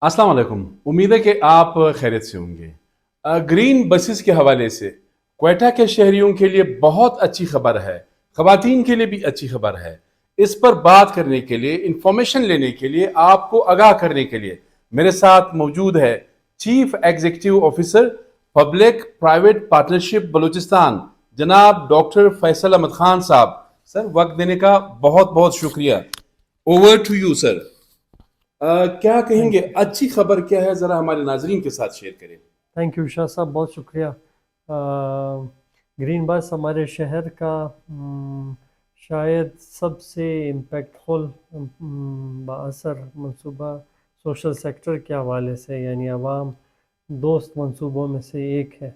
अस्सलाम वालेकुम। उम्मीद है कि आप खैरियत से होंगे। ग्रीन बसेस के हवाले से क्वेटा के शहरियों के लिए बहुत अच्छी खबर है, खवातीन के लिए भी अच्छी खबर है। इस पर बात करने के लिए, इंफॉर्मेशन लेने के लिए, आपको आगाह करने के लिए मेरे साथ मौजूद है chief executive officer public private partnership Balochistan जनाब डॉक्टर फैसल अहमद खान साहब। सर, वक्त देने का बहुत बहुत शुक्रिया। Over to you sir. क्या कहेंगे, थैंक यू अच्छी खबर क्या है, जरा हमारे नाजरीन के साथ शेयर करें। थैंक यू शाह साहब, बहुत शुक्रिया। ग्रीन बस हमारे शहर का शायद सबसे इम्पेक्टफुल बाअसर मंसूबा सोशल सेक्टर के हवाले से, यानी आवाम दोस्त मंसूबों में से एक है।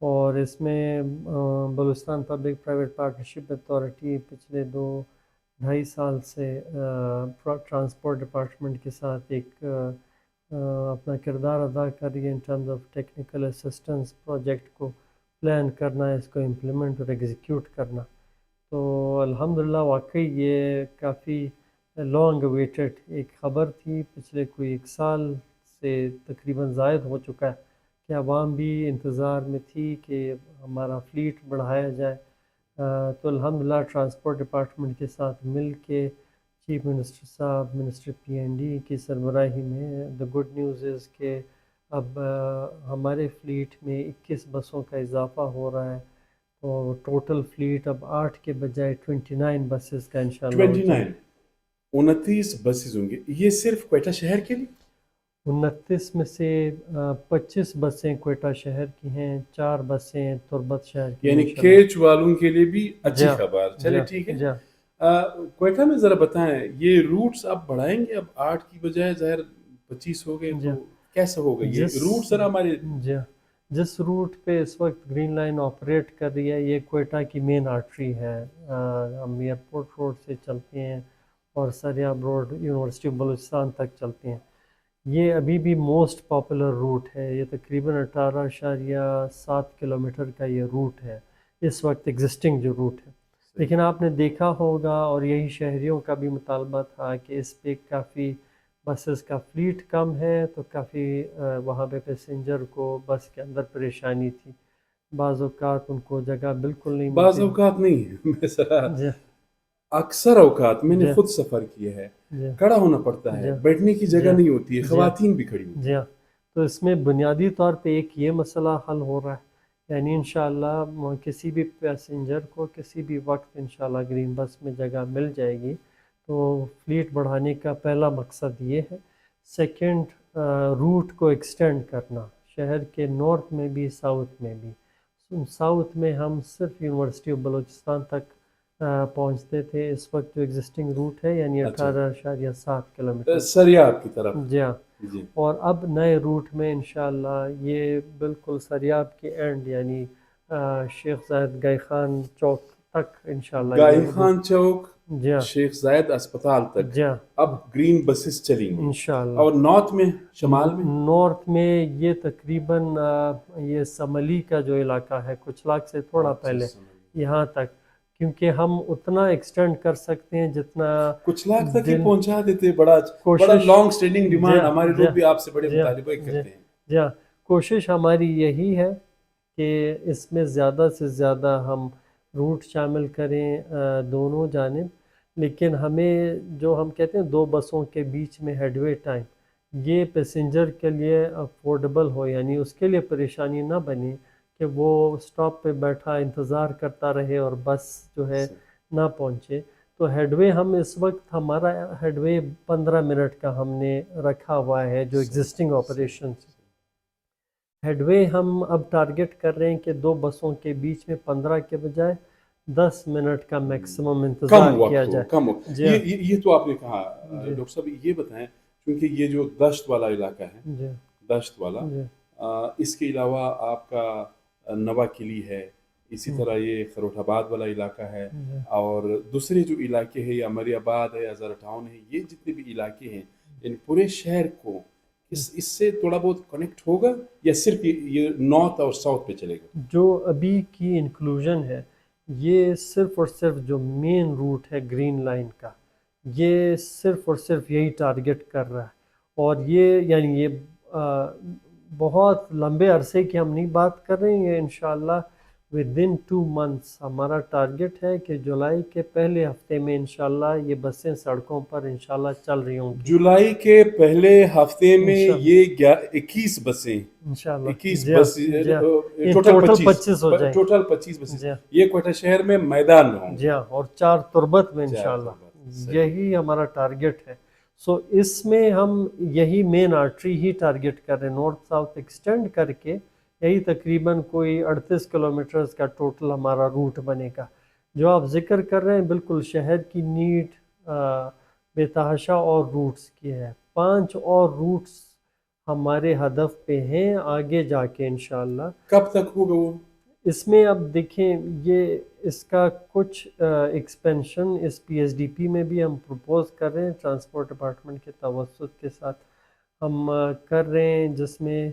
और इसमें Balochistan public private partnership authority पिछले 2-2.5 साल से ट्रांसपोर्ट डिपार्टमेंट के साथ एक अपना किरदार अदा कर रही है in terms of technical assistance, project को प्लान करना, इसको इम्प्लीमेंट और एग्जीक्यूट करना। तो अल्हम्दुलिल्लाह वाकई ये काफ़ी लॉन्ग अवेटेड एक ख़बर थी। पिछले कोई 1 साल से तकरीबन ज़ायद हो चुका है कि आवाम भी इंतज़ार में थी कि हमारा फ़्लीट बढ़ाया जाए। तो अल्हम्दुलिल्लाह ट्रांसपोर्ट डिपार्टमेंट के साथ मिल के चीफ मिनिस्टर साहब, मिनिस्टर पीएनडी की सरबराही में द गुड न्यूज़ इज़ कि अब हमारे फ़्लीट में 21 बसों का इजाफ़ा हो रहा है। तो टोटल फ़्लीट अब 8 के बजाय 29 बसेस का इंशाल्लाह हो जाए। 29, 29 बसेज होंगे, ये सिर्फ क्वेटा शहर के लिए? 29 में से 25 बसें क्वेटा शहर की हैं, 4 बसें तुर्बत शहर की हैं यानी इंशाल्लाह। खेच वालों के लिए भी अच्छी जा खबर। चले जा ठीक है। जा क्वेटा में जरा बताएं, ये रूट्स आप बढ़ाएंगे? अब 8 की बजाय ज़ाहिर 25 हो गए, तो जा कैसा होगा ये जिस रूट जरा हमारे? जा जिस रूट पे इस वक्त ग्रीन लाइन ऑपरेट कर रही है, ये क्वेटा की मेन आर्टरी है। हम एयरपोर्ट रोड से चलते हैं और Sariab road university of Balochistan तक चलते हैं। ये अभी भी मोस्ट पॉपुलर रूट है। ये तकरीबन 18.7 किलोमीटर का ये रूट है इस वक्त एग्जिस्टिंग जो रूट है। लेकिन आपने देखा होगा और यही शहरियों का भी मुतालबा था कि इस पे काफ़ी बसेस का फ्लीट कम है, तो काफ़ी वहाँ पे पैसेंजर को बस के अंदर परेशानी थी। बाज़ औक़ात उनको जगह बिल्कुल नहीं बाज़ मिलती। औकात नहीं मैं जरा, जी अक्सर औकात मैंने जी खुद सफ़र किया है, जी खड़ा होना पड़ता है, जी बैठने की जी जगह नहीं होती है, जी खवातीन भी खड़ी होती जी हैं। हाँ। तो इसमें बुनियादी तौर पे एक ये मसला हल हो रहा है, यानी इंशाअल्लाह किसी भी पैसेंजर को किसी भी वक्त इंशाअल्लाह ग्रीन बस में जगह मिल जाएगी। तो फ्लीट बढ़ाने का पहला मकसद ये है। सेकंड, रूट को एक्सटेंड करना शहर के नॉर्थ में भी साउथ में भी। साउथ में हम सिर्फ यूनिवर्सिटी ऑफ बलूचिस्तान तक पहुंचते थे। इस वक्त जो एग्जिस्टिंग रूट है यानी अच्छा, 18.7 किलोमीटर। सरियाब की तरफ। जी हाँ। जी। और अब नए रूट में इंशाअल्लाह ये बिल्कुल सरियाब के एंड यानी शेख जायद गाई खान चौक तक इंशाअल्लाह ये गाही रूट। खान चौक, जी हाँ शेख जायद अस्पताल तक जी हाँ अब ग्रीन बसेस चलेंगी। इंशाअल्लाह। और नॉर्थ में, शमाल में? नॉर्थ में ये तकरीबन ये समली का जो इलाका है कुछ लाख से थोड़ा अच्छा, पहले समझ यहाँ तक, क्योंकि हम उतना एक्सटेंड कर सकते हैं जितना कुछ लाख तक ही दिल पहुंचा देते। बड़ा बड़ा कोशिश। लॉन्ग स्टैंडिंग जी डिमांड, हाँ हमारे जी लोग हाँ भी आपसे बड़े जी हाँ मुतालिबे जी करते हैं। जी हाँ। कोशिश हमारी यही है कि इसमें ज़्यादा से ज़्यादा हम रूट शामिल करें दोनों जानिब। लेकिन हमें जो हम कहते हैं 2 बसों के बीच में हेडवे टाइम, ये पैसेंजर के लिए अफोर्डेबल हो, यानी उसके लिए परेशानी ना बने कि वो स्टॉप पे बैठा इंतज़ार करता रहे और बस जो है ना पहुँचे। तो हेडवे हम इस वक्त हमारा हेडवे 15 मिनट का हमने रखा हुआ है जो सही एग्जिस्टिंग सही ऑपरेशन। सही। हेडवे हम अब टारगेट कर रहे हैं कि 2 बसों के बीच में 15 के बजाय 10 मिनट का मैक्सिमम कम इंतज़ार किया वक्त हो, जाए। कम हो। जी हाँ ये तो आपने कहा। जी डॉक्टर साहब ये बताएं, क्योंकि ये जो दश्त वाला इलाका है, जी दश्त वाला, जी इसके अलावा आपका नवा किली है, इसी जी तरह ये खरोठाबाद वाला इलाका है, जी और दूसरे जो इलाके हैं, या मरियाबाद है, हज़ारा टाउन है, ये जितने भी इलाके हैं, इन पूरे शहर को इससे थोड़ा बहुत कनेक्ट होगा, या सिर्फ ये नॉर्थ और साउथ पे चलेगा? जो अभी की इंक्लूजन है, ये सिर्फ और सिर्फ जो मेन रूट है ग्रीन लाइन का, ये सिर्फ और सिर्फ यही टारगेट कर रहा है। اور یہ یعنی یہ بہت لمبے عرصے کی ہم نہیں بات کر رہے ہیں، یہ انشاءاللہ ودن 2 months ہمارا ٹارگٹ ہے کہ جولائی کے پہلے ہفتے میں انشاءاللہ یہ بسیں سڑکوں پر انشاءاللہ چل رہی ہوں گی جولائی کے پہلے ہفتے میں انشاءاللہ یہ 21 بسیں، انشاءاللہ 21 جی ہاں بس جی ہاں یہ ٹوٹل ٹوٹل 25 25 ہو جائیں ٹوٹل 25 بسیں جی ہاں یہ کوئٹہ شہر میں میدان میں ہوں جی گے. ہاں اور 4 تربت میں چار انشاءاللہ طلبہ، صحیح. یہی ہمارا ٹارگٹ ہے. سو اس میں ہم یہی مین آرٹری ہی ٹارگٹ کر رہے ہیں، نارتھ ساؤتھ ایکسٹینڈ کر کے یہی تقریباً کوئی 38 کلومیٹرز کا ٹوٹل ہمارا روٹ بنے گا. جو آپ ذکر کر رہے ہیں بالکل شہر کی نیٹ بے تحاشا اور روٹس کی ہے. 5 اور روٹس ہمارے ہدف پہ ہیں آگے جا کے انشاءاللہ. کب تک ہوگا وہ؟ اس میں اب دیکھیں یہ اس کا کچھ ایکسپینشن اس پی ایس ڈی پی میں بھی ہم پروپوز کر رہے ہیں، ٹرانسپورٹ ڈپارٹمنٹ کے توسط کے ساتھ ہم کر رہے ہیں، جس میں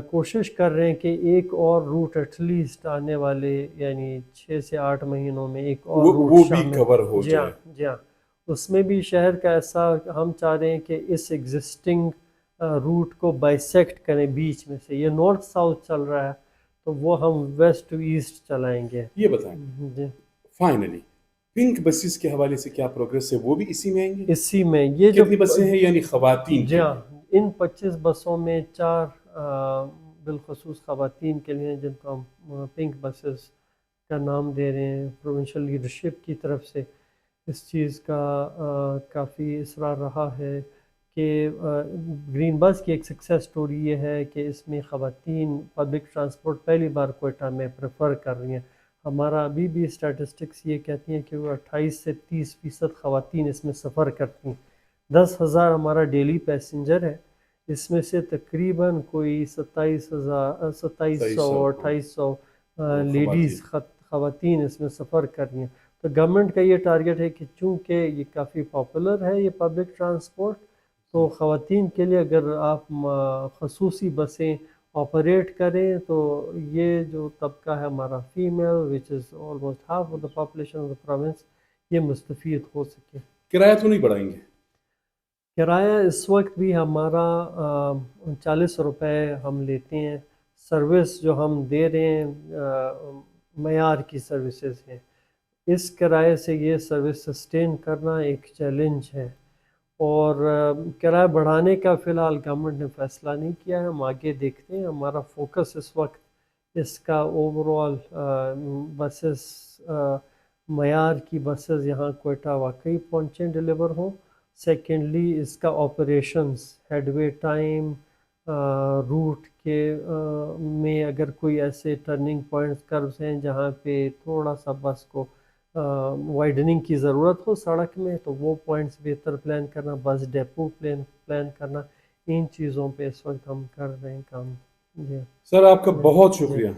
کوشش کر رہے ہیں کہ ایک اور روٹ ایٹ لیسٹ آنے والے یعنی 6 سے 8 مہینوں میں ایک اور روٹ وہ بھی شامل. کور ہو جی ہاں جائے. جی ہاں اس میں بھی شہر کا ایسا ہم چاہ رہے ہیں کہ اس ایگزسٹنگ روٹ کو بائیسیکٹ کریں بیچ میں سے. یہ نارتھ ساؤتھ چل رہا ہے تو وہ ہم ویسٹ ٹو ایسٹ چلائیں گے. یہ بتائیں جی فائنلی پنک بسز کے حوالے سے کیا پروگرس ہے؟ وہ بھی اسی میں آئیں گے؟ اسی میں یہ جو کتنی بسیں ہیں یعنی خواتین جی کے ہاں لیے؟ ان 25 بسوں میں 4 بالخصوص خواتین کے لیے جن کو ہم پنک بسز کا نام دے رہے ہیں. پروونشل لیڈرشپ کی طرف سے اس چیز کا کافی اصرار رہا ہے کہ گرین بس کی ایک سکسیس سٹوری یہ ہے کہ اس میں خواتین پبلک ٹرانسپورٹ پہلی بار کوئٹہ میں پریفر کر رہی ہیں. ہمارا ابھی بھی اسٹیٹسٹکس یہ کہتی ہیں کہ وہ 28 سے 30% خواتین اس میں سفر کرتی ہیں. 10,000 ہمارا ڈیلی پیسنجر ہے، اس میں سے تقریباً کوئی 2700 2800 لیڈیز خواتین اس میں سفر کر رہی ہیں. تو گورنمنٹ کا یہ ٹارگٹ ہے کہ چونکہ یہ کافی پاپولر ہے یہ پبلک ٹرانسپورٹ، تو خواتین کے لیے اگر آپ خصوصی بسیں آپریٹ کریں تو یہ جو طبقہ ہے ہمارا female which is almost half of the population of the province یہ مستفید ہو سکے. کرایہ تو نہیں بڑھائیں گے؟ کرایہ اس وقت بھی ہمارا 40 روپے ہم لیتے ہیں. سروس جو ہم دے رہے ہیں معیار کی سروسز ہیں. اس کرائے سے یہ سروس سسٹین کرنا ایک چیلنج ہے، اور کرایہ بڑھانے کا فی الحال گورنمنٹ نے فیصلہ نہیں کیا ہے. ہم آگے دیکھتے ہیں. ہمارا فوکس اس وقت اس کا اوور آل بسز معیار کی بسز یہاں کوئٹہ واقعی پہنچیں ڈیلیور ہوں. سیکنڈلی اس کا آپریشنز ہیڈ وے ٹائم روٹ کے میں اگر کوئی ایسے ٹرننگ پوائنٹس کروز ہیں جہاں پہ تھوڑا سا بس کو وائڈننگ کی ضرورت ہو سڑک میں تو وہ پوائنٹس بہتر پلان کرنا، بس ڈیپو پلان کرنا، ان چیزوں پہ اس وقت ہم کر رہے ہیں کام. جی سر آپ کا بہت شکریہ.